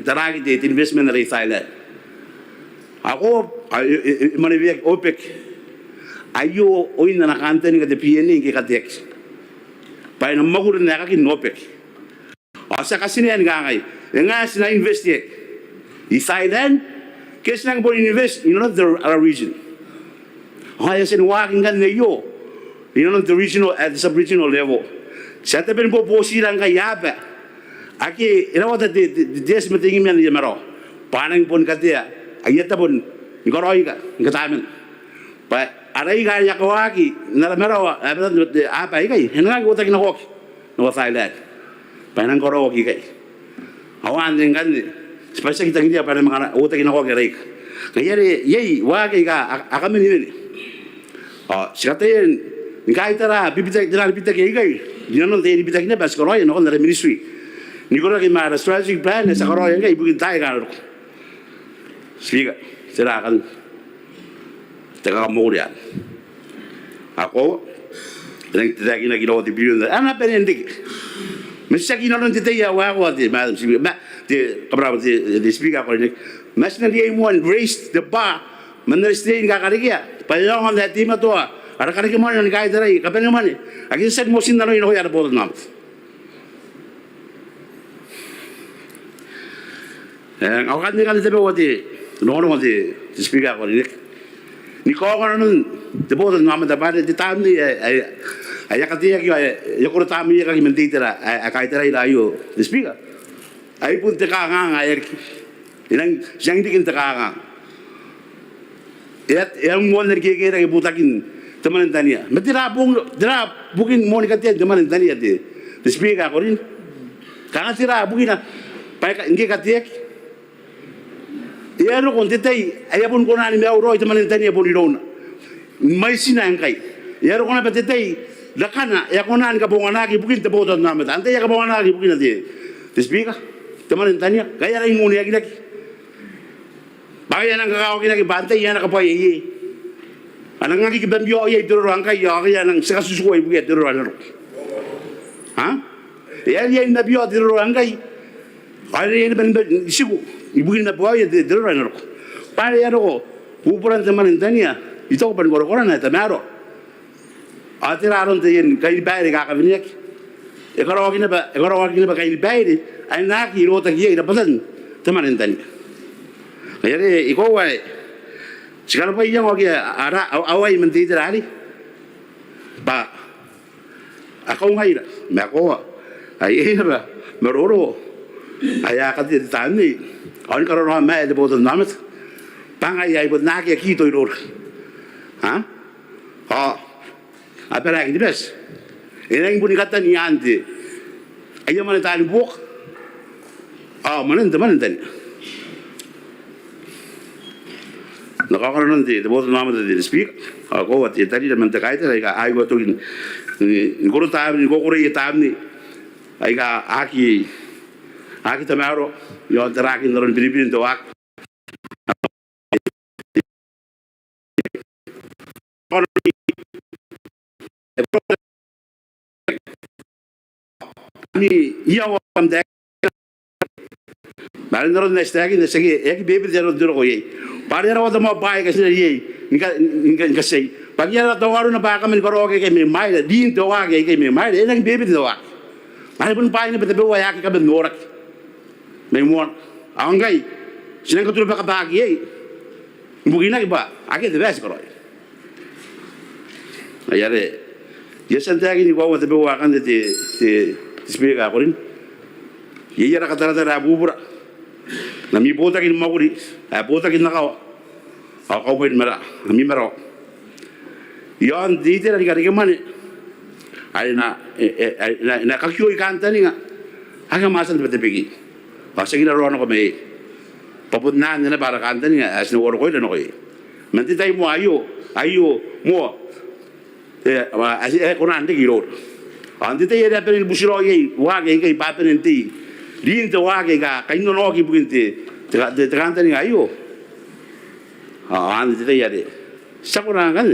taragi te investment na Thailand ako manivek OPEC ayo oina na kanta ni kate PNI ke katek pa na maguro na ka kin OPEC asa kasini an gangai nga sina invest ye Thailand kes nang bon invest in another region ay sin walking kan yo the regional at the sub-regional level sa taben po silang kayapa aki ina wata de des meeting men ya maro panang pon katia ayata pon ngoroi ka ngatamen pa arai ga ya kawaki na maro apa kai henga go ta kinahok no Thailand panang koroki kai awan dengan spesial kita ngia pa mga uta kinahok rai kayari yei wagi ga akamen ni sikatayen ngai tara bibitak dilan bibitak kai dinon te bibitak ne bas koroi no na ministry ni ko lagi mara strategic plan sa koroi ngai bukin tai ga ro siga silakan teka moria ako nang tidak ina gilo di billion ana penendik mesti kino non te ya wa di madam siga ma de kabra de speaker ko ni mas na dia mo raised the bar manrestain ga karikia payong on that team to ara kariki mo ni kai darai kapen mo ni aki set mo sin na no ino ya bo na ang akan ni kan te bo di no no di speaker ko ni ko ko non te bo na ma da ba de tam ni ay katia ki yo ko tam ni ka mentira kai darai la yo di speaker ay pun te ka nga ay inang jang dikin te ka nga yang mo ner ke ra butakin teman tania metira bukin mo ni katia teman tania de speaker ko rin kana tira bukin pa ngi katia ya no kon tetei aya pun ko nani me euro teman tania pun irona mai sinang kai ya ro kona tetei lakana ya kona ka bongana ki bukin te bodo na meta ante ya ka bongana ki bukin de speaker teman tania kaya rai mo ni aki bagay nang kakao kinaki bantay yan nakapoy iyi anang ngaki kibambyo iya ituro angkay yan ang sakasusukoy buya ituro ano ha yan nabyo ituro angkay kaya yan ban sigo ibukin na buhay ituro ano para yan ako pupuran teman tania ito ko panggoro-goro na tamaro atiraron tayo kayo bayari kakabiniyak ikarawagin na ba kayo bayari ay nakirotag iya inapatan teman tania kaya ikaw ay siguro pa iyang wagi away mentira ali ba ako ngayon may ako ay ba maruro ay akad tani on karon na may de bodo namet pangay ay bod naki kito iro ha apera di bes inang buni kata ni ante ayo man tani buk manen tani nakakaroon din both naman din speak ako at tadi naman takay tayo ka ay wato ni guru tayo ni guru tayo ni ay ka aki tamaro yo tarakin ron Pilipino tawak ni iyo am dek barin ron na stagi na sige ek baby dero duro ko ye para raw da mo bae kasi ye inga kasi pag yara tawaro na ba kami koroke kay may mai din tawag kay may mai enang baby tawag ay pun pae na betabe waya ka ben norak may mo angay sinang ko ba ka bagi ye bugina ba ake de bes koroy ayare yesan tagi ni ko wa tabe wa kan de speaker ko rin ye yara ka tara bubura nami bota kin maguri bota kin nakaw ako pwede mara nami maro yon dito na kari kemana ay na kakyo ikanta ni nga hanga masan bete pegi basta ginaro ko may papudnan na para kanta ni nga as na waro ko ilo ko manti tayo mo ayo mo as kunan de giro anti tayo na pero busiro ye wage kay papen ti din to wage ka kaino no ki bukinti te kanta ni ayo anti tayo de sakura kan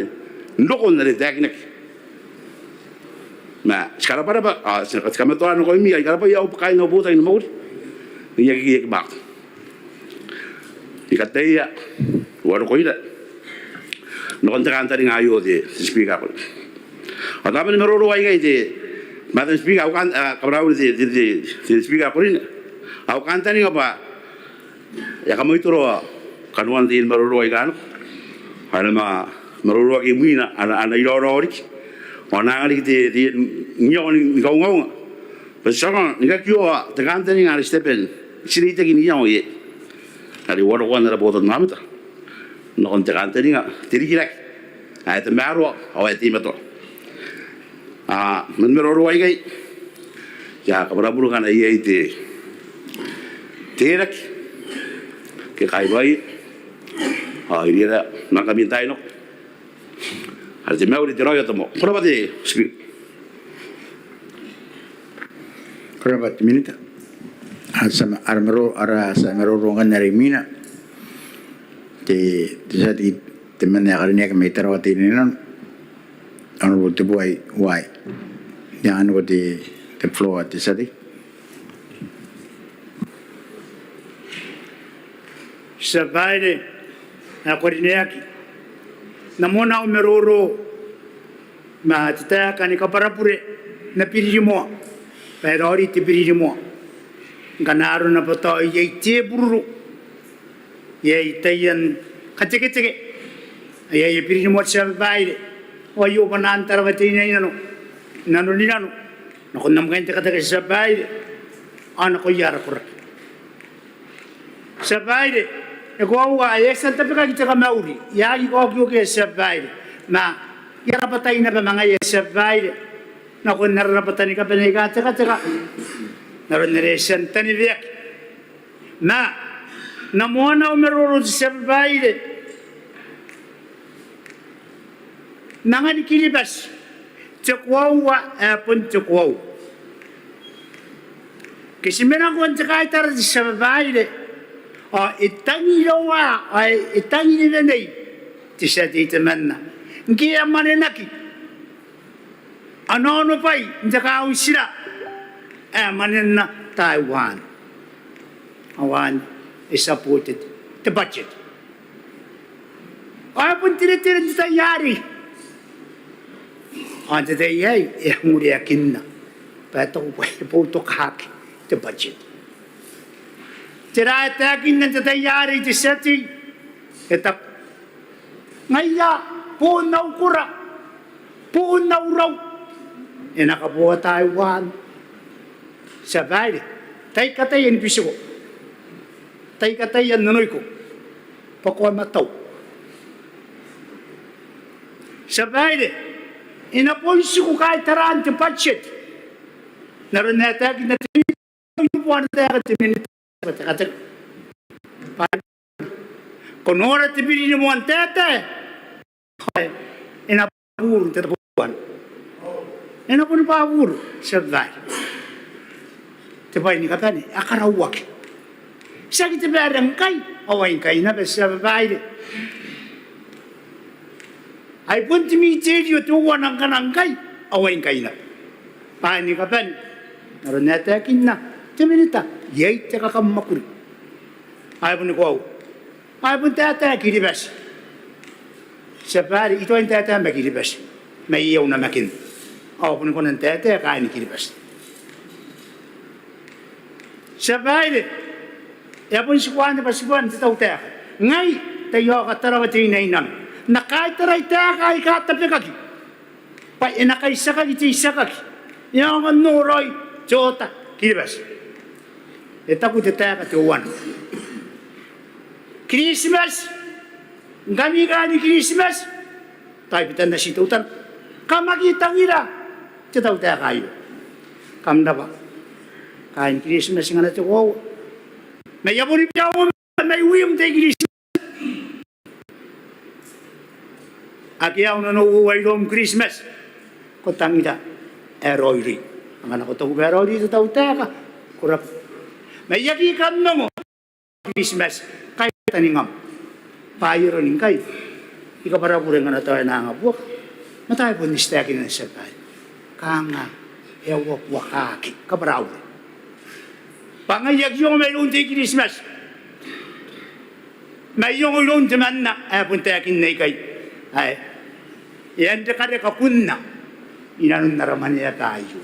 ndoko na de teknik ma skala para ba kami to ano ko mi ay kala pa yaw kain no buta ni mo ni yagi bak Ikateia, waro koila. Nokon te kantari ngayo te speaker ko. Atama ni meroro wai kai te madam speaker au kan kabrau te speaker ko ni. Au kantani ngapa? Ya kamu itu roa kanuan te meroro wai kan. Ana ma meroro ki muina ana iloro ori. Ona ngali te nyoni ngau ngau. Pesaka ni ka kio te kantani ngari stepen. Sini te kini yang ye. Kali waro wana boto namita. Nokon te kantani nga tirikilak. Ai te maro au te mato. Men meroro wai kai. Ya kabrabulu kana ye te terak ke kai bai. Iriera naka mintai no. Har te mau te royo tomo. Prova de speak. Prova de minita. Sama armero ara samero rongan nari mina. Te sati te mana karena kami terawat ini non. Anu te buai wai. Ya anu te floor te sati. Sabaide na korineaki namona umeroro ma tita kani kaparapure na pirimo pero ori te pirimo ganaro na poto ye te buru ye tayan kacheke ye pirimo sabaide o yo banan tarawati nano nano ni nano no kon namkain te kata sabaide ana ko yara kur sabaide Ego wa esa tapi kaki cakap mauri, ya iko kyo ke sebaide, na ya rapatai na pemanga ya sebaide, na kon narapatani ka penega cakap, naron neresen tani viak, na mona umeroro sebaide, nangan kilibas, cakwau wa pun cakwau, kesimena kon cakap tar sebaide. Itangi loa ai itangi ni nei tisati temanna ngi amane naki anono pai njaka usira manena Taiwan awan is supported the budget ai pun tire tayari ante te yai muri akinna pato poto khaki the budget Cerai takin nan tayari di seti etap ngaya punaw kura punaw raw enakabuha Taiwan sabay tay katay yan piso ko tay katay yan nanoy ko pakwa mataw sabay inaponsi ko kahit taraan ti budget naroon na takin na yung buwan na takin kata konora tibiri ni mo antete ina pur terbuan ina pun pur sebab tepai ni kata ni akarawak sakit barang kai awain kai na sebab ai pun timi jadi tu wanang kanang kai awain kai na pa ni kata ni naron nata kinna temenita yai te kakamakuri ai pun ko ai pun tata kiribas sabari ito ang tata makiribas may iyaw na makin au pun ko ng tata kain kiribas sabari ya pun sikuan sa tawta ngai tayo ka tarawati na inang nakai taray ta kai ka tapikaki pa inakay sakaki ti sakaki yang nuroy jota kiribas Etaku te taka te oan. Christmas. Gami gani Christmas. Tayo pitan na situtan. Kamakitang ila. Te tau te kayo. Kamda ba? Kain Christmas nga na te wow. May yapon ipyaw mo. May uyam te Christmas. Akiyaw na nauuway doon Christmas. Kutang ila. Eroyri. Ang anak ko ito eroyri te tau te ka. Kurap. May yakikan na mo. Christmas, kaya taningam. Payo rin kayo. Ika para po rin nga na tayo na nga buwak. Matay po nistakin na siya tayo. Kanga, ewak wakaki, kaparaw. Pangayag yung may unti Christmas. May yung ulong jaman na punta yakin na ikay. Ay, yan de kare kakunna. Inanong naraman niya tayo.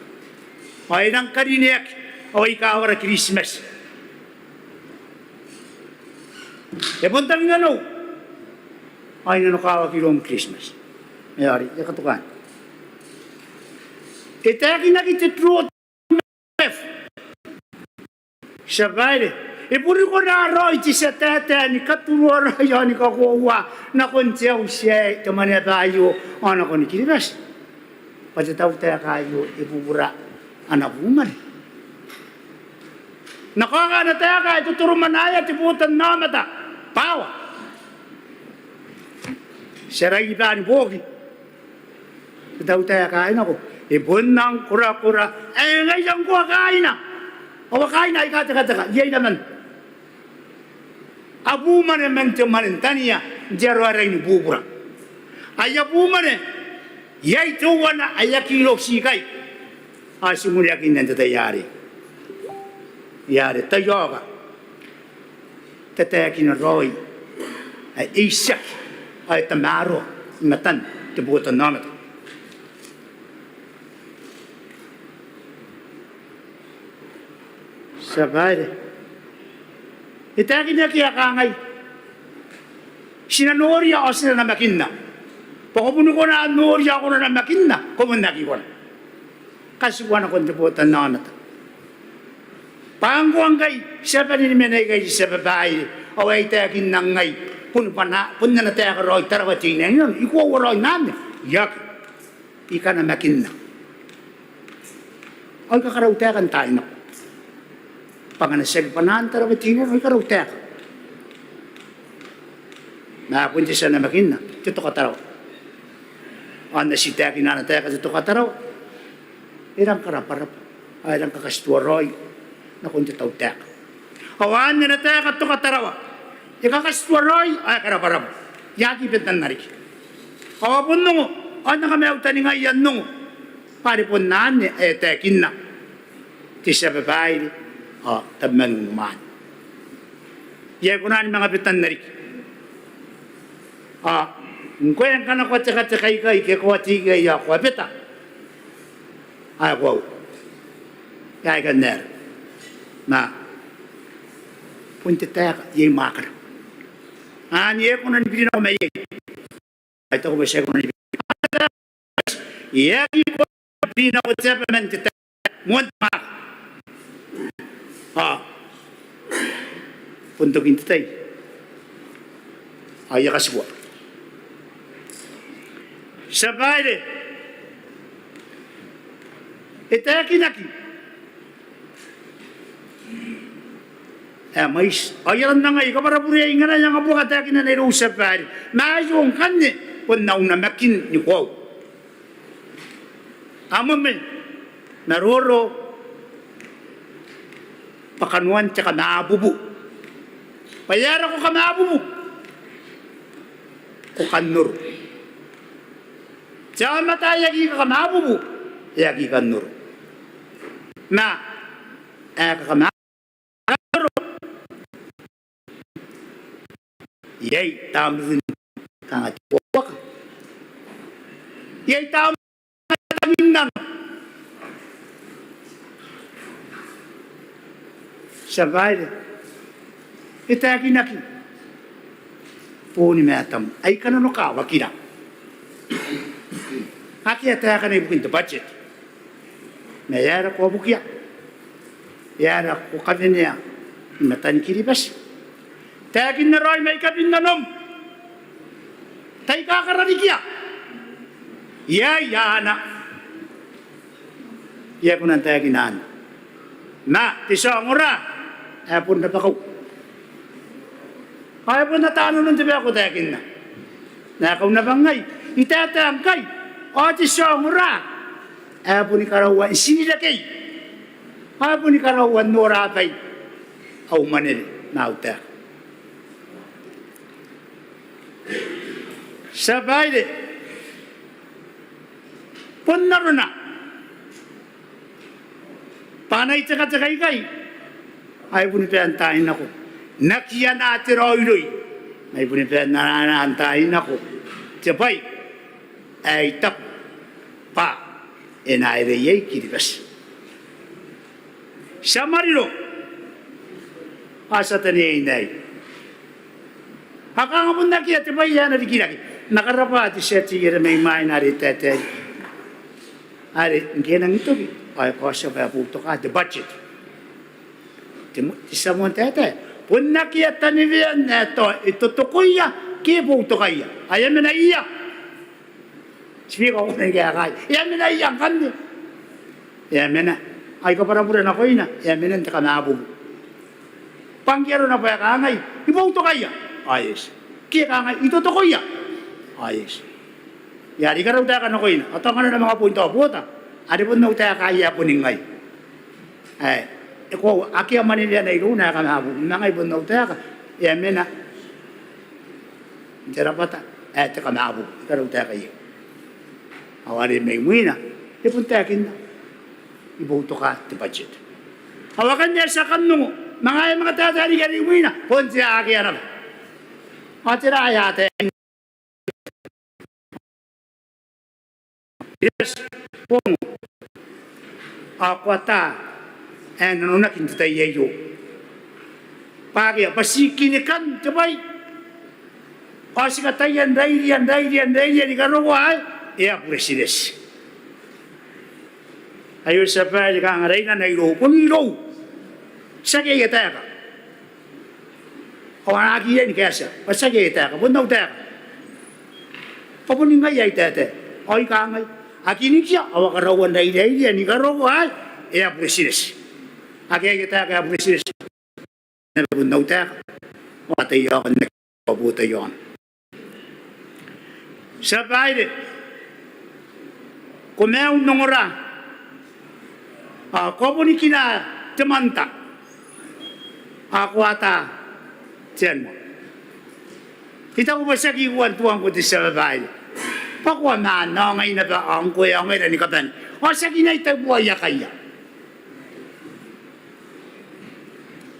Ay nang karinek, o ikaw ara Christmas. E punta nga no. Ay nanukawa kilong Christmas. Mayari, yakatukan. Itakin na kititruot. Sabay, ipuri ko na roy ti sa tete ni katuwara yan ni kakuwa na kontiyaw siya kamanya tayo anak ko ni Kiribas. Pagkataw tayo kayo ipubura anak buman. Nakaka na tayo kayo tuturumanaya tiputan na mata. Pawa. Siray iba ni Bogi. Pagkataw tayo kayo na ko. Ibon ng kura-kura. Eh ngayon ko kain na. O kain na ikata-kata. Yay naman. Abu man naman tumanin taniya. Jaro aray ni bubura. Ay abu man yay tuwa na ayakilo sikay. Asimuli akin nanda tayari. Yari tayo ka. Tatayakin na roy. Ay isak. Ay tamaro. Matan. Tibutan naman. Sabay. Itakin niya kaya kangay. Sinanoriya ako sila na makinna. Pakapuno ko na anoriya ako na makinna. Kumunaki ko na. Kasuwan ako tiputan na naman. Pangkuang kay, siya pa rin minay kay sa babae. Away takin nang ngay. Punna na tayo roy tarawating na yun. Ikaw roy namin. Yak. Ika na makinna. Ay kakaraw tayo tayo na. Panganasag panahan tarawating na. Ay karaw tayo. Nakapunti siya na makinna. Tito kataraw. Anda si tayo kinanataya ka tito kataraw. Irang karaparap. Ay lang kakastuwa roy. Nakunti tao tayo. Awan na tayo ka tito kataraw. Ikakastuwa roy. Ay karaparap. Yaki pitan narik. Awapun nungo. Ay nakamiyawta ni nga yan nungo. Paripun naan ni tekin na. Tisya babae. Tabman umaan. Iya ko na ni mga pitan narik. Kung yung ka na kwatsakay kay kwatigay ako, pita. Ay, wow. Kaya ka ner. Na, punti tayo, yung makar. Niya ko na nipilin ako may ito ko ba siya ko na nipilin. Iya ko nipilin ako sa pamenti tayo. Muwant makar. Puntokin tayo. Ay, yakaswa. Sabay itakin aki. Mais, ayaran na nga, ikaparapuri nga na yung abuka takin na nailusap pa. Maayong kanya, kung nauna makin ni Kwaw. Amon men, naroro, pakanuan tsaka naabubu. Payara ko ka naabubu. Kukanur. Jangan mata yagi ka mabubu, yagi ka nur. Na, ka mabubu. Yay, tamusin ka nga tiwak. Yay, tamusin ka taminang. Sabay, itaki naki. Puni metam, ay kanano ka, wakina. Aki tayo ka na ibukin the budget. Mayara ko bukya. Yara ko kami niya. Matan Kiribas. Tayakin na roy may kapin na nom. Tayo kakaranikya. Yana. Iya ko nang tayakin na. Na, tisong ura. Ayapon na bakaw. Ayapon na tano nung sabi ako tayakin na. Nakaw na bangay. Itatang kay. O tisong ura. Ayapon ni karawan sinilakay. Ayapon ni karawan noratay. Aw manil. Nauta. Sabay de. Punaro na. Panay tsaka-tsakay kay. Ayapon ito yan tayo na ko. Nakiyan ati roiloy. May punipet na nanaantayin ako. Sabay, ay tak pa inairayay kirikas. Sa marilo, asa taniyay inay. Haka nga muna kaya sabay yan na dikinaki. Nakarapati siya sigira may main na rin tetay. Ari, hindi nang ito. Ay, ko siya kaya puto ka, the budget. Isa mo tetay. Punna kaya tanivian neto, ito tukuya, kaya puto kaya. Ayan mo na iya. Sabi ko na kaya kaya. Ayan mo na iya, kandi. Ayan mo na. Ay, kaparapuran ako yun na. Ayan mo na, hindi ka naabog. Pangyaro na pa kangay, iputo kaya. Ayos. Kaya kangay, ito tukuya. Ayos. Yari ka raw tayo ka na ko yun. At ang ano na mga punto, puta. Ari po na tayo kaya po ningay. Eko, aki ang manila na iluna ka na mga ibon na tayo ka. Yame na. Tira pa ta. Teka na abo. Karaw tayo kayo. Awari may muina. Ipon tayo kin na. Ibuto ka, ti budget. Hawakan niya sa kanungo. Mga tatali ka rin muina. Pon siya aki anam. Matira ayate. Yes, pong akwata ano na kinta tayo pagi pasikinikan sabay kasi katayan dailian di karuwa ya presides ayo sabay ka ngaray na nairo puniro sa kaya tayo ka o anaki yan kaya siya sa kaya tayo ka punaw tayo ka papunin nga yay tayo ay ka ngay akini siya awak karawan dailian di karuwa ya presides Aki kita kaya presis na bundaw tayo. Matay ako nagpabuta yun. Sa bahay, kumayaw nung ora, ko po ni kina temanta, ako ata, tiyan mo. Kita ko ba sa kiwan tuwang ko sa bahay? Pakuha na, ngay na ba ang kuya, ngay na ni kapan. O sa kinay tabuaya kaya.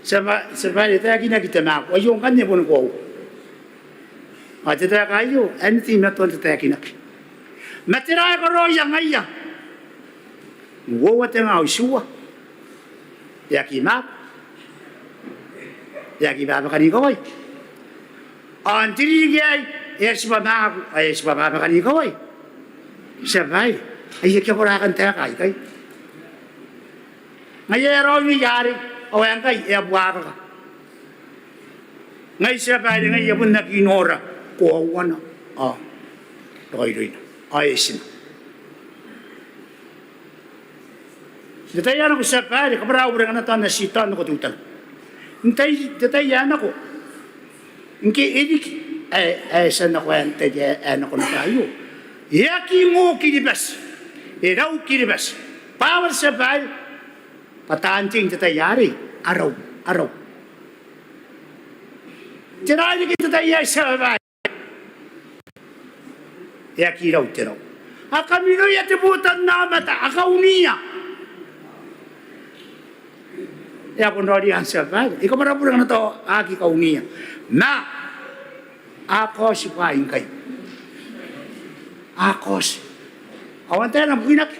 Sabay tayo kinakita ko. Ayun kanya po nung ko. At tayo kayo, anything na to tayo kinak. Matira ko roya ngaya. Nguwa tayo nga usuwa. Yakimak. Yakibaba ka ni kaway. Ang tirigay, yes baba ka ni kaway. Sabay, ay yakipurakan tayo kayo. Ngayero ni yari. O yan kay, iabwara ka. Ngay siya pwede ngay yapon na kinora. Kuhawa na. Doy na. Ayos na. Datayan ako siya pwede. Kaparaw rin na ito na sita na kututan. Datayan ako. Inki idik. Saan na kwenta ano ko na tayo. Yaki mo kinibas. Iraw kinibas. Power siya pwede. Patancing tatayari, araw. Tirani kita tatayari sa bahay. Yakiraw, tiraw. Akamino yatibutan na mata, akauniya. Yakon rodi ang sa bahay. Ikaw marapurang na to, aki kauniya. Na, ako si paing kayo. Ako si. Awan tayo ng buwinak.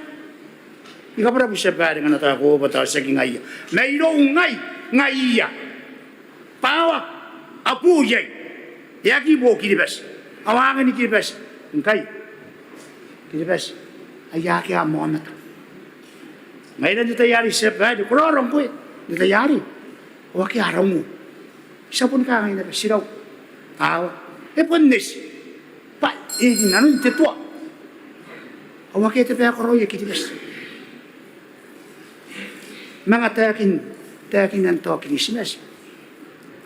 Ikaw para po siya pwede nga natako ba tayo sa kingaya. Mayroong ngaya. Pawa, apuyay. Yaki po kinibas. Awangan ni kinibas. Ngkay. Kinibas. Ayaki ang mga mata. Ngayon na ditayari siya pwede. Kurorong ko eh. Ditayari. Waki araw mo. Isa po ka ngayon na siraw. Pawa. Punis. Ano yung titwa. Awaki ito pa ako roya kinibas. Mga takin ng tokin isinas.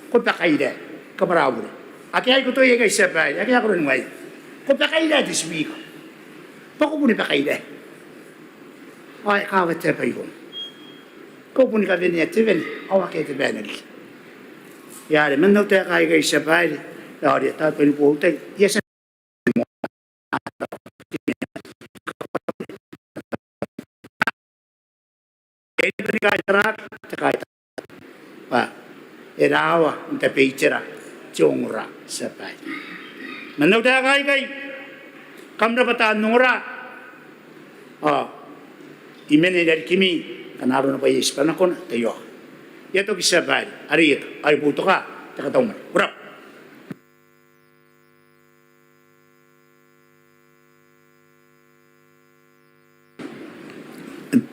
Kung pakayda, kamarawo na. Aki ay ko ito yung isa pa, aki ako rin ngayon. Kung pakayda, dismi ko. Bako po ni pakayda. Ay, kawat sa pa yun. Kung po ni kabini at tibin, awak ito ba nali. Yari, man na tayo kayo kayo isa pa, yari, tato yung po tayo. Yes, ito ni kahit rak, kahit pa. Erawa, ang tapitira. jongra sapai manau ta kai kamra bata nora imene dari kimi kanaro na pa ispana kon tayo yato kisapai ari ay puto ka takatong urap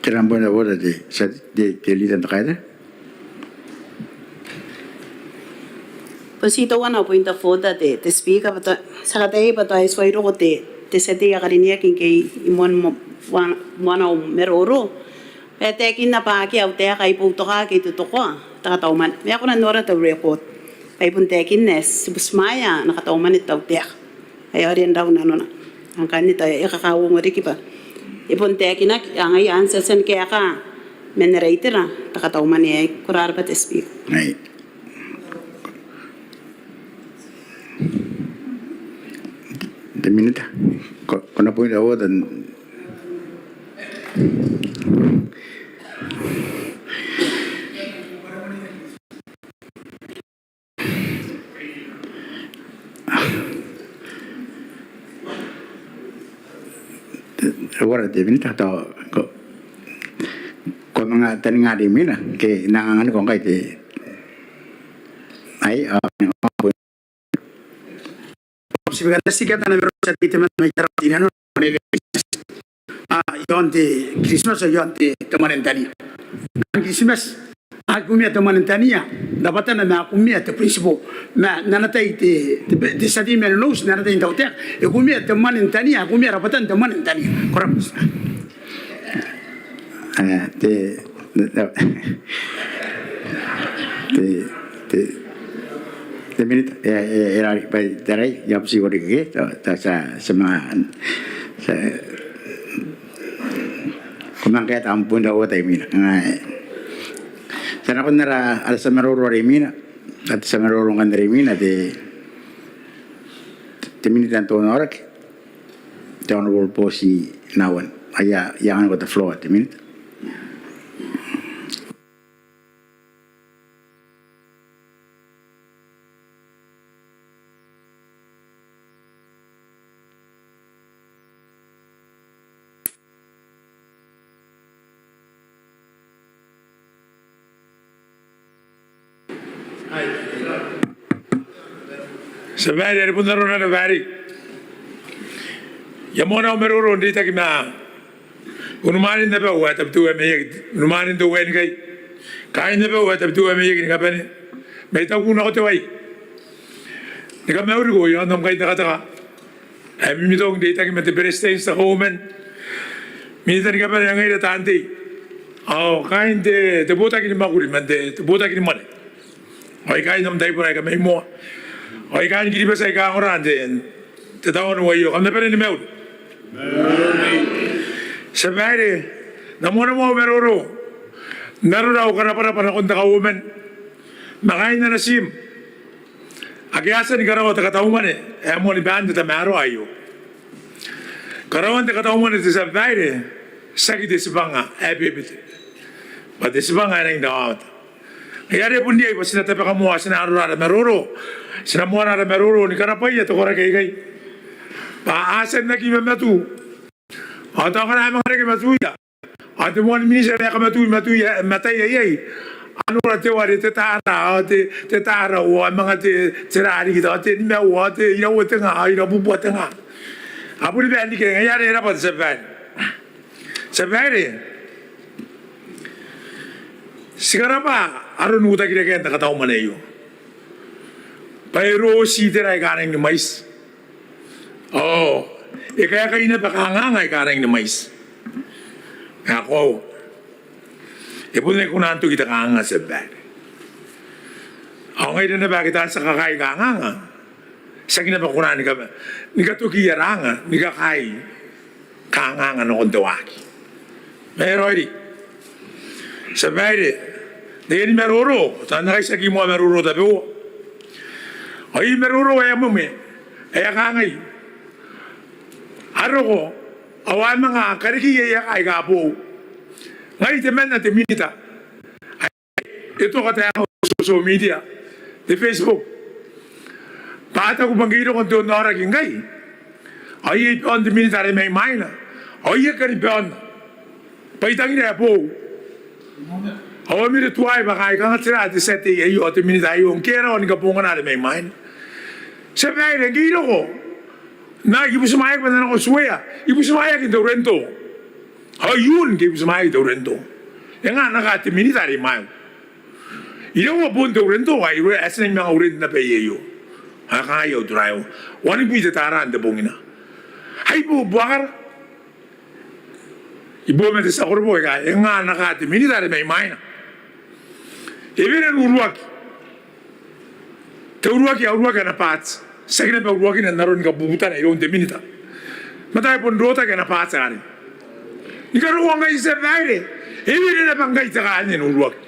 Terambon na bola de litan takaya. Pasito wana pointa foda te speaker bata sakatei bata iswairo ko te seti ya karinia kin kay imon wana meroro pete kin na pa ki au te kay puto ka ki tutoko takatauman me ako na nora ta record ay punte kin nes busmaya nakatauman it tau te ay arian daw na no ang kanita ikakawo mo riki pa ipunte kin na ang ay answer sen kaya ka menerator na takatauman ay kurar pa te speak Ay. De minuta. Kung po yung awa, dan Ahora de minuta to ko mga taninga di mina ke nangangan ko kay te ay Sigara sikata na meron sa titeman may taratina no yonte Christmas yonte temanentania Christmas akumia temanentania dapat na akumia te principal na nanatai te sadi menos nanatai tautek akumia temanentania akumia rapatan temanentania korang te minute era pai tarai ya psi ko ke ta sa sama sa kumang kaya tampun daw tay mina sana ko nara ala sa maroro ri mina at sa maroro kan ri mina te minute tanto na orak te honorable posi nawan aya yang ko the floor te minute Sabari ari punta ron na bari. Yamona umeruro ndi takina. Unumanin na ba wa tabtu ame unumanin do wen kai. Kain na ba wa tabtu ame yek nga bane. May taw kuna ko tawai. Nika meuri go yo nam kai taka. Ay mi dong ndi takina te prestain sa homen. Mi tani ka bane ngai ta anti. Kain te bota kini maguri man te bota kini mane. Ay kain nam dai pura ka mai mo. Oi kan gidi basa ka orang te tawon wayo kam pere ni meud sabare namona mo meroro narura ko na para kon ta women magain na nasim agyasa ni karawa ta katawman e mo ni band ta maro ayo karawan ta katawman te sabare sagi de sibanga e bebete pa de sibanga nang daat yare pundi ay pasina ta pa kamo asina arura meroro Sinamuan ada meruru ni karena apa ya tu orang kaya Pak Asen lagi mematu. Atau kan emang ada mematu ya. Atau mau minister yang mematu ya mata ya. Anu rate wari tetara wa emang ate cerari gitu ate ni mau ate ina wa tengah ina bubu tengah. Apa ni bandi kaya ya ada apa seban. Seban sekarang apa arun utak kira-kira tak tahu mana yo. Pero si terai kareng ni mais. Kaya kayo na pakangangay kareng ni mais. Ako. Pwede ko na ito kita kanga sa bag. Ako ngayon na ba kita sa kakay kanganga. Sa kinapakunan ni ka ito kiyaranga, ni ka kay kanganga no kontawaki. Pero hindi. Sa bag dahil meruro. Saan na kayo sa kimo meruro tabi ko? Ay meruro ay mo me ay kangay aro ko awan mga kariki ay gapo ngay temen na teminita ito ka tayo social media the Facebook Pata ko bangiro kon to nora kingai. Ai on the military may mina. Ai ka ri on. Paitang ina po. Awa mi tuai ba kai ka tira de sete e yo te military on kera on ka ponga na may mina. Sa vai de giro ko. Na ibu sumaya pa na ko suya. Ibu sumaya ki Torrento. Ayun ki ibu sumaya Torrento. Yang anak ati military mai. Ilo mo pun Torrento ai ro aseng mga urin na pe yo. Akayo drive. Wani bi te taran de bongina. Hai bu buar. Ibu me te sa korbo ga yang anak ati military mai mai na. Evere uruaki. Te uruaki na pats. Sekne pe uruaki na naron ka bubutan ay ron de minita. Matay pon rota ka na pats ani. Ikaw nga isa baile. Evere na bangay ta ka ani uruaki.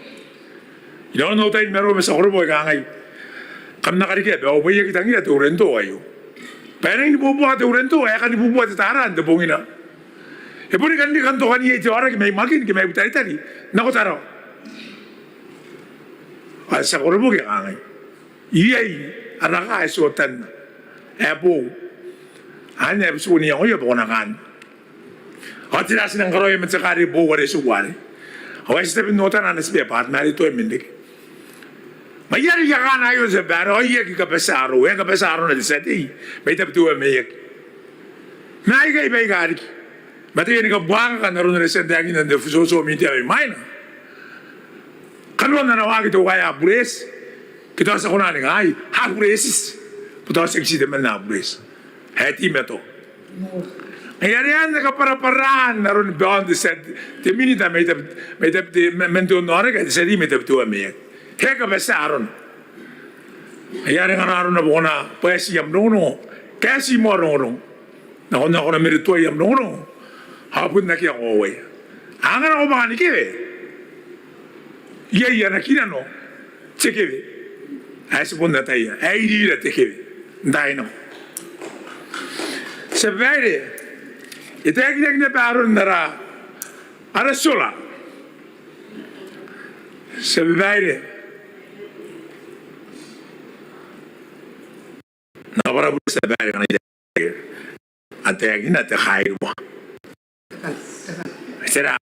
Ilo no tay mero me sa korbo ga ngai. Kam nakarike be o boye kita ngira Torrento ayo. Pero ni bubuhat Torrento ay kan bubuhat taran de bongina. E puri kan di kan to kan ye jora ki may makin ki may butari tari. Nako taro. Asa korbo ki ngai. Iyai araka esotan. Ebo. Anya bisu ni oyo bonakan. Atira sinang karoy men sakari bo wale suwari. Awais tapi notan anas be part mari to emindik. Mayari ya kan ayo se baro ye ki kapesaro na disati may taptu me nay kay bay gari mati ni ka buang kan naron resen dagi na de so mi te mai na kanwa na nawagi to kaya bures kita sa kuna ni ay ha buresis puto seksi de men na bures heti meto Mayari yan na kaparaparaan naron beyond the set te minita may tap mento nore ka disati may taptu me Kaya basta aron. Ayari nga aron na buona pwesi yam nono. Kasi mo nono. Nakon na ko na merito yam nono. Hapon na kiya ko away. Angan ako mga nikiwe. Iya na kinano. Tsekewe. Ay supon na tayo. Ay di na tekewe. Dahil no. Sa vere. Ito yung na paron nara. Arasola. Sa vere. Na para bu sa bari kan ide ate agina te khairu sera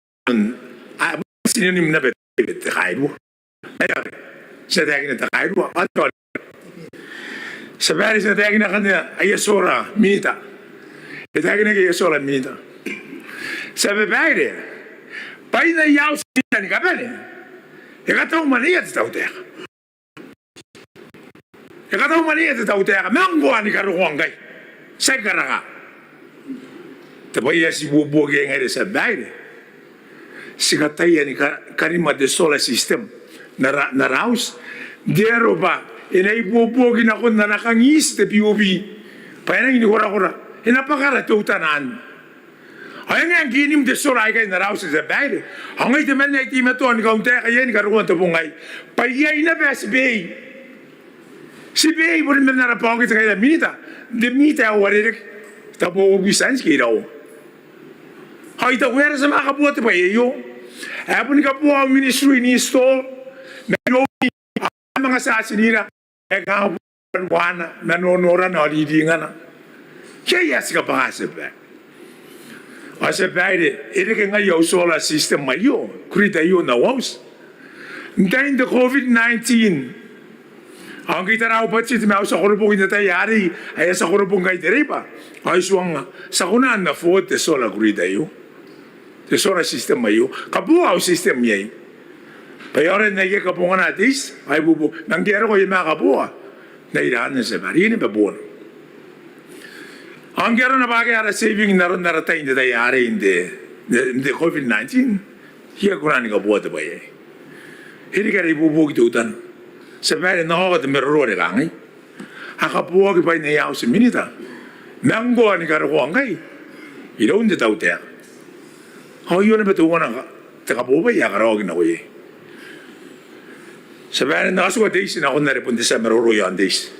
a sinonim na bet te khairu ay sa te agina te khairu atol sa bari sa te agina kan ay sora minita te agina ke sora minita sa bari pai na yau sita ni kapane e gata umania te tautea e kata umania te tautea mango ani karuangai sekaraga te pai asi bubu ge ngere sa baile sikatai ani karima de solar system na raus deroba enai bubu gi na kon na kangis te piubi pa ina ni hora ina pakara te utanan ay nga ginim de solar ai na raus sa baile hangai te men nei ti meto ani ka unte ka yen karuan te bungai pa ye ina bes bei Si be bor men na rapong kita kaya minita. De minita awari tapo bisans kira o. Hay ta wera sa makabuhat pa iyo. Apon ka po ang ministry ni store. Meron mga sasinira. E ka wana nanonora na lidingan na. Kaya ka pa sa ba. Asa baide ere ka ngayo solar system mayo. Krita yo na was. Then the COVID-19 ang kita raw pa si tinaw sa korupong inatayari ay sa korupong kay Terepa ay suwang sa kunan na food te sola kurida yo te sola system mayo kabuha o system yay payoren na iya kapungan natis ay bubu nangyero ko yung mga kabuha na ilaan na sa marini babuan ang gero na bagay ara saving naron naratay inatayari hindi COVID-19 hiya kunan ni kabuha te ba yay hindi ka rin bubug tutan sa pwede na ako at meroro de kangay. Hakapuwa ki pa inayaw si minita. Nanggo ni karukuang kay. Ilaw hindi tao tiyak. Yun na batuwa na takapuwa ya karawagin ako eh. Sa pwede na kasuwa days na ako naripon sa meroro yan days.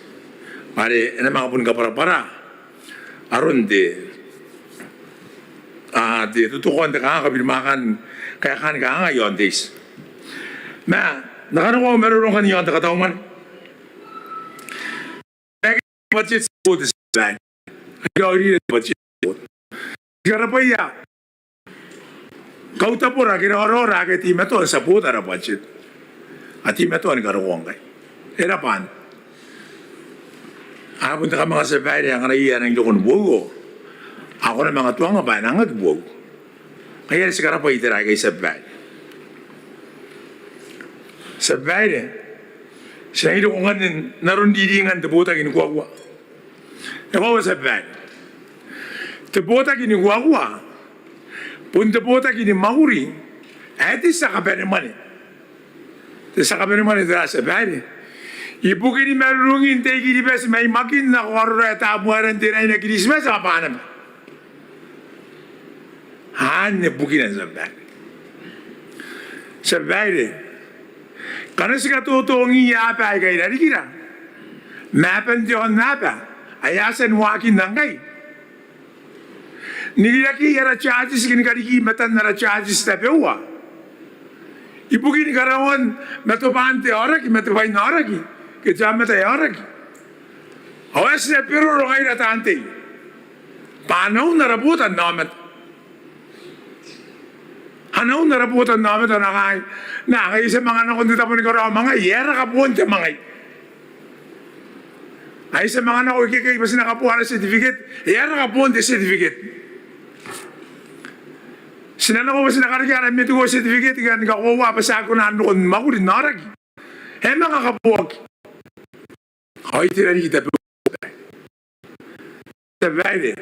Mari na mga pun ka para. Aron di tutukuan de kakabirmakan kaya kan ka ngayon days. Nakano ko meron kan yon takatauman. budget support is bad. Gauri budget support. Garapaya. Kau tapura kira orora ke ti meto support ara budget. Ati meto ni garawongai. Era pan. Apun ta mga sabay yang raya ng dokon bugo. Ako na mga tuang ba nang bugo. Kaya si garapaya tira kay sabay. Sabay siya ito kung naroon didingan tebota gini kuwa. Nabawa sabay. Tebota gini kuwa. Pun tebota gini mahuri. Ati sa kapere mani. Sa kapere mani tira sabay. Ibu gini merungin te gini bes may makin na korora tabuaran tira ina Christmas apa anam. Han bukinan sabay. Sabay. Karena sih kata tu ngi apa ay dari kira, mapan john napa, ayasan wakin nangai. Nilaki yara charges kini kari ki matan nara charges tapi uwa. Ibu kini karawan metu pante orang ki metu pain orang ki, kejam metu orang ki. Awas na pero rongai ratante. Panau narabutan namat. Ano naraputan namin ito nakay sa mga nakundi tapon ni Karaw, mga yera kapuan siya mga ay sa mga nakukikay basta nakapuan na certificate, yera kapuan siya certificate. Sinana ko basta nakarikara, may tuwa certificate, nakakuha pa sa ako na ano kung makulit narag. Mga kapuwag. Ay, tinari kita po. Sabay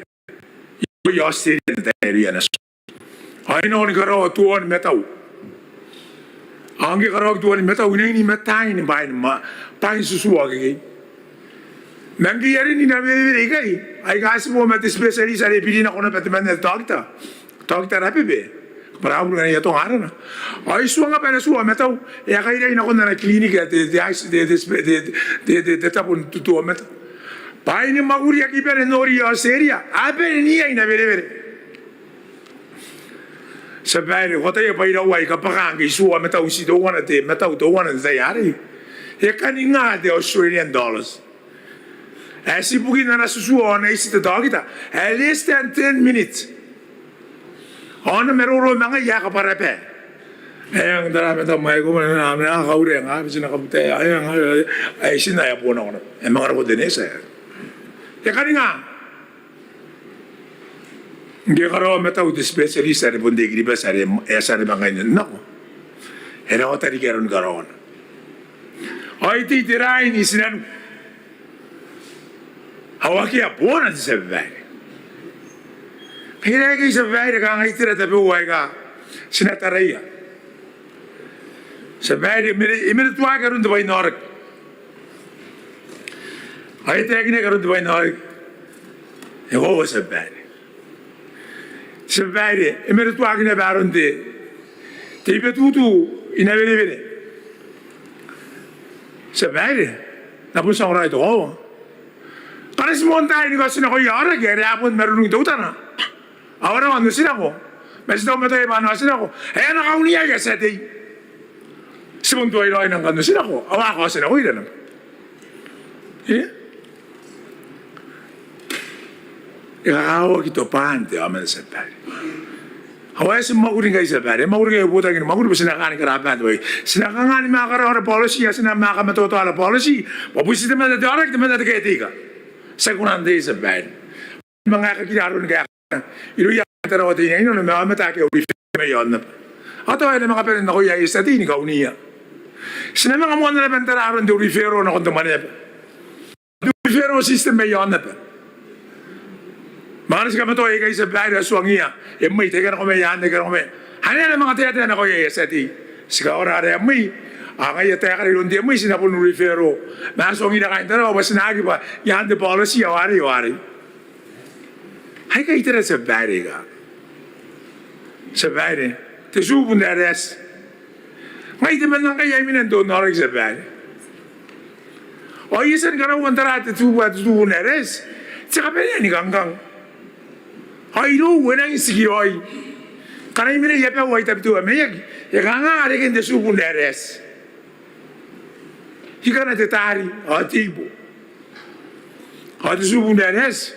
yung Australian area na ay no ni karaw tuan metau. Angge karaw tuan metau ini metai ni bain ma pain susu agi. Nangi yari ni na bebe kai. Ay kasi mo met specialist ari pili na kono patman na doctor. Doctor ape be. Para ulo na yato ngara na. Ay suanga pa na suwa metau. Ya kai dai na kono na klinika de tapon tutu met. Pain ni maguri aki pere nori seria. Ape ni ai na bebe. Sabay kota ya pai rawai ka pakang ki suwa metau si do wana te metau do wana te yari ya kaninga de Australian dollars asi bugi na susuwa na isi te dogita at least 10 minutes ona meroro mga ya ka para pe ang dara meta mai ko na na kaure nga bisina ka bute ay sina ya pona ona e mga ro denesa ya kaninga Nggak karo metau di spesialis dari pun degri besar esa ni bangainya nako. Era o tadi keron karon. Oiti tirai ni sinan. Awaki apona di sebai. Kira kira sebai kang itira tapi uai ka sinataraya. Sebai imir tua keron tu bayi norak. Oiti kini keron tu bayi norak. Ego sebai. Sebaire, e mere tu agine baronde. Te ripetuto in avere. Sebaire, na pun sang rai to. Para si montai ni kasi na ko yara ke re apun merunung to utana. Awara wan sina ko. Mas do meta ba na sina ko. E na kauniya ya sa dei. Si mon tuai rai nang kanu sina ko. Awa ko sina ko ida na. Ikaw kito pante aman sa pare. Hawaii sa maguring kayo sa pare. Maguring kayo puta gini. Maguring ba sinakaani karapan to eh. Sinakaani makakaraw na policy. Sinaka matoto ala policy. Pabusin naman na direct naman na kaya sa kunan day sa pare. Mga kakilaro ni kaya. Iluya tarawa tayo na mga matake o may yon na. Ato ay na mga pera na kuya isa din ikaw niya. Sinama nga mo na naman tararon do referro na kung tumanip. Do referro system may yon na pa. Manas ka mato ay kay sa bayra suangia. May teka na kome yan, teka na kome. Hanya na mga tiyata na ko ay sati. Sika ora ay may. Kaya teka rin lundi may sinapon ng refero. Masong ina kain tara, basta nagi pa. Yan de policy, awari. Hay kay tira sa bayra ka. Sa bayra. Tesupon na res. Ngay naman lang kaya minan doon narig sa bayra. O isan ka na wantara tesupon na res. Tsaka pa yan ni Ganggang. Ay no, wenang sigiroy. Kanay mina yapa wai tapi tu ameyag. Ya kanga ada kan desu pun deres. Hikana te tari atibo. Hadi subundanes.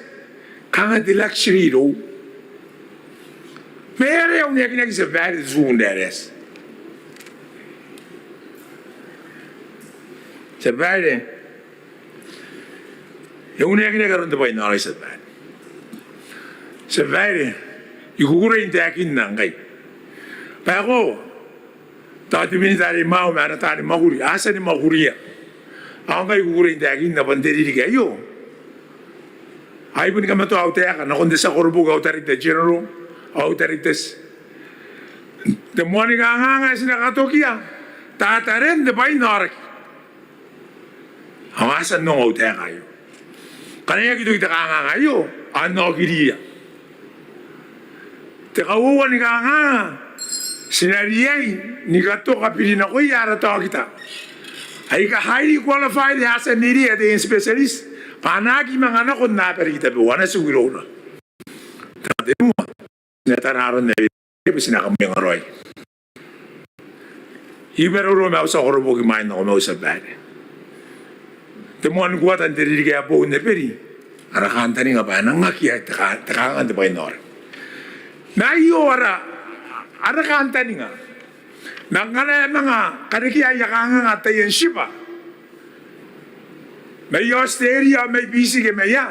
Kanga de luxury ro. Mere yung nek sa bad subundanes. Sa bad. Yung nek karon de bay na sa bad. Sa bad. Igugura yung takin nang kay. Pero, dati minitari mau mana tari maguri, asa ni maguri ya. Ang kay igugura yung takin na banderi di kayo. Ay pun kami to autaya ka, nakundi sa korbo ka autarite general, autarites. Demuani ka nga sinakatokiya, tataren de bay narak. Ang asan nung autaya kayo. Kanaya kito kita ka nga kayo, ano kiriya. Te kauwan ni nga sinariyay ni kato kapili na ko yara to kita ay ka highly qualified as a niri at a specialist panagi mga anak ko na perita buwan na siguro na tade mo natanaron na sinakam yung aroy ibero ro ma sa horobo gimain na ko mo sa bad te mo an guatan diri kaya po ne peri ara kanta ni nga ba nang ngakiya takangan de bay nor na iyo ara kanta ni nga nang nga mga kanikiya yakanga nga tayo shiba may osteria may bisige may ya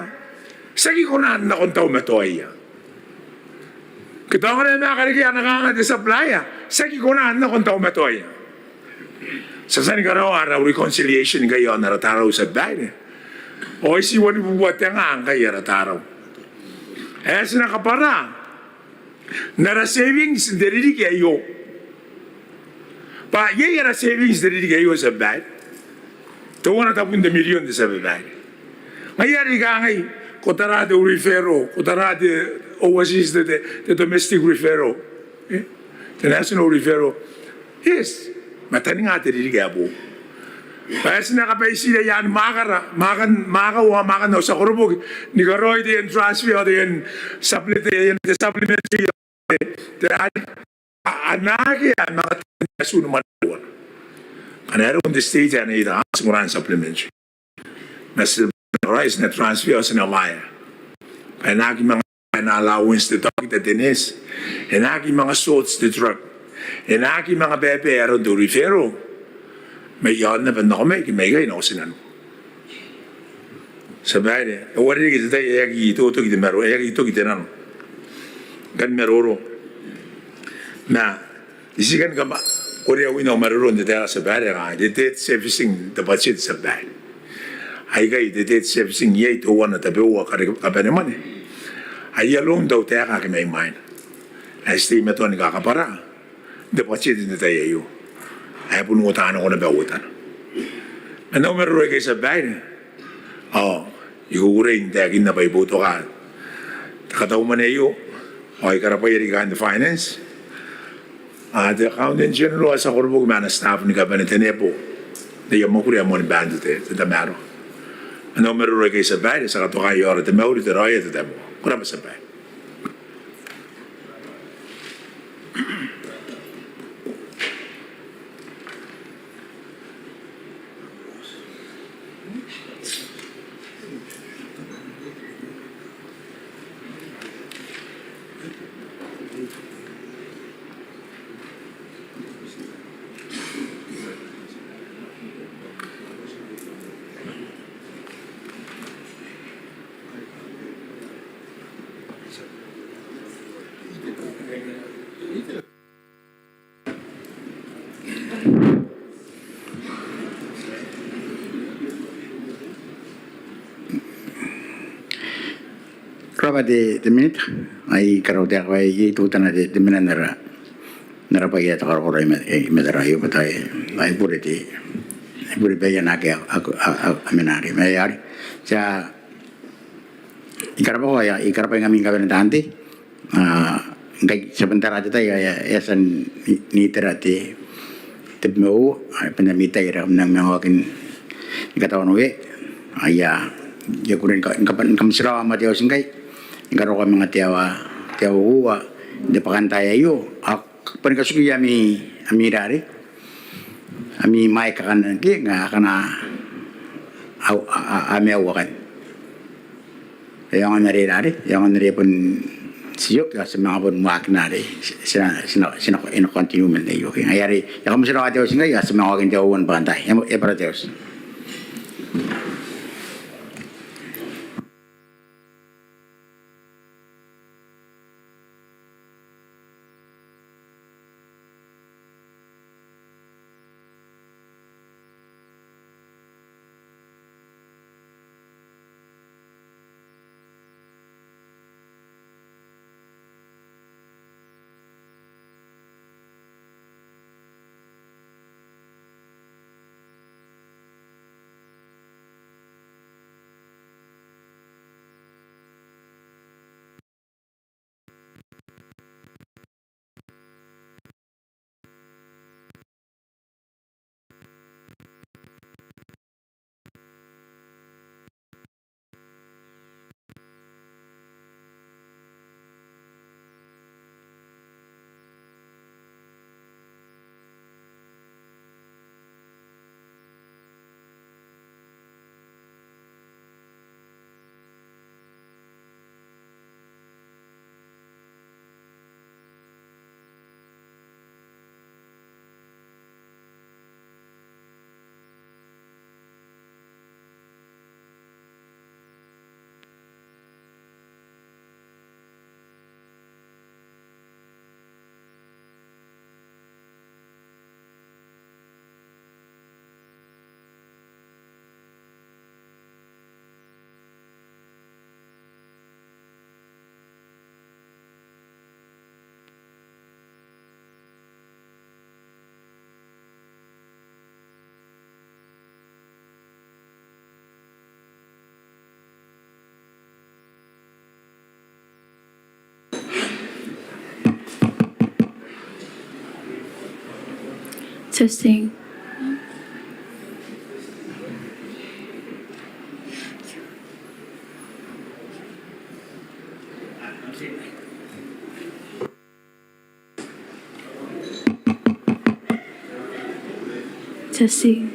sagi ko na kontaw matoy ya kita nga mga kanikiya nakanga de sa playa sagi ko na kontaw matoy ya sa sani karaw araw reconciliation kayo narataraw sa bayan o isi wani bubuat nga ang kaya narataraw sinakapara nara savings dari kayo. Pa ye era savings dari kayo sa bad. Tawana tapon de milyon de sa bad. Mayari ka ngay kotara de referro, kotara de overseas de domestic referro. The national referro. Yes, matani nga dari kayo. Kaya sinakapaisi na yan, makan na sa kurubog. Ni karoy din transfer din supplementary. Anake yan, mga sunuman doon. Kanero kung the state yan, ita asumuran supplementary. Mas rice na transfer sa nawaya. Kaya naki mga allowance de dog de dinis. Naki mga salts de truck. Naki mga bebe aron do referro. May yan na ba na kami, may kayo na sinan. Sabay niya, wala kita tayo, ito kita mero, ito kita nano. Gan meroro. Na, isikan ka ba, Korea winaw meroro, hindi tayo sabay niya, dito servicing the budget sabay. Ay kayo, dito servicing yay, tuwa na tabi, uwa ka naman eh. Ay alone daw tayo kakimay main. Ay estimate to ni kakapara. The budget hindi tayo yun. Ay punutan ako na bawutan. Ano meron kayo sa bayan? Ikukurin, dahil na pa ibuto ka. Takataw man iyo, okay karapay ka the finance. The accountant general sa kurbog man staff ni Kabanet Nepo. Na yung makuriya mo ni bandit sa damaro. Ano meron kayo sa bayan? Sa katukayo, at mauli taroy at damo. Kurama sa bayan. Raba de minute ay karaw de ako ay tutan na de minute nara pa yata karo ay medara yo patay ay puriti ba yan ako amenari mayari sa ikarapa ko ya ikarapa ng aming kabinet tante ngay sebentar aja tayo yasan ni terati tebmo ay panamita ira ng mga akin ikatawan uwi ay ya kunin kam sira mateo singkay ingkaro ka mga tiyawa uwa di pakantaya yo panikasuki ami amirari ami mai kakan ki nga kana ami awakan Yang nari pun siyok ya semang pun muak nari sina ino continue men yo ngayari ya kamu sira ate singa ya semang akin jauhan bantai ya para teos. Testing. Testing.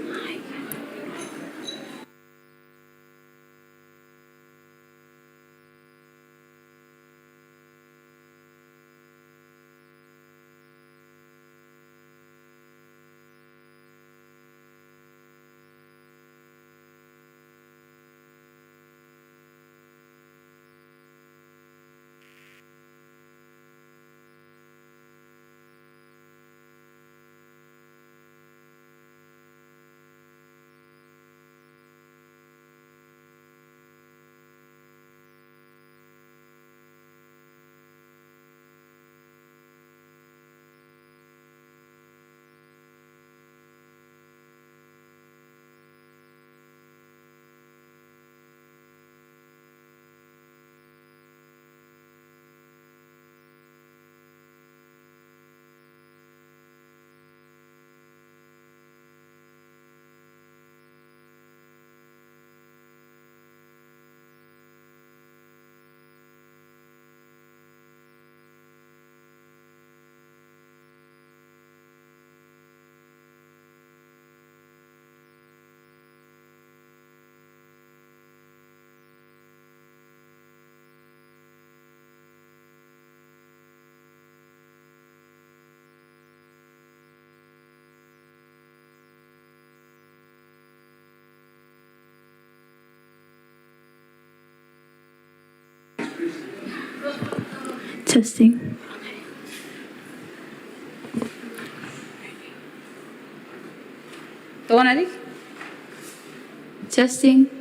Testing. Tuon adik? Testing.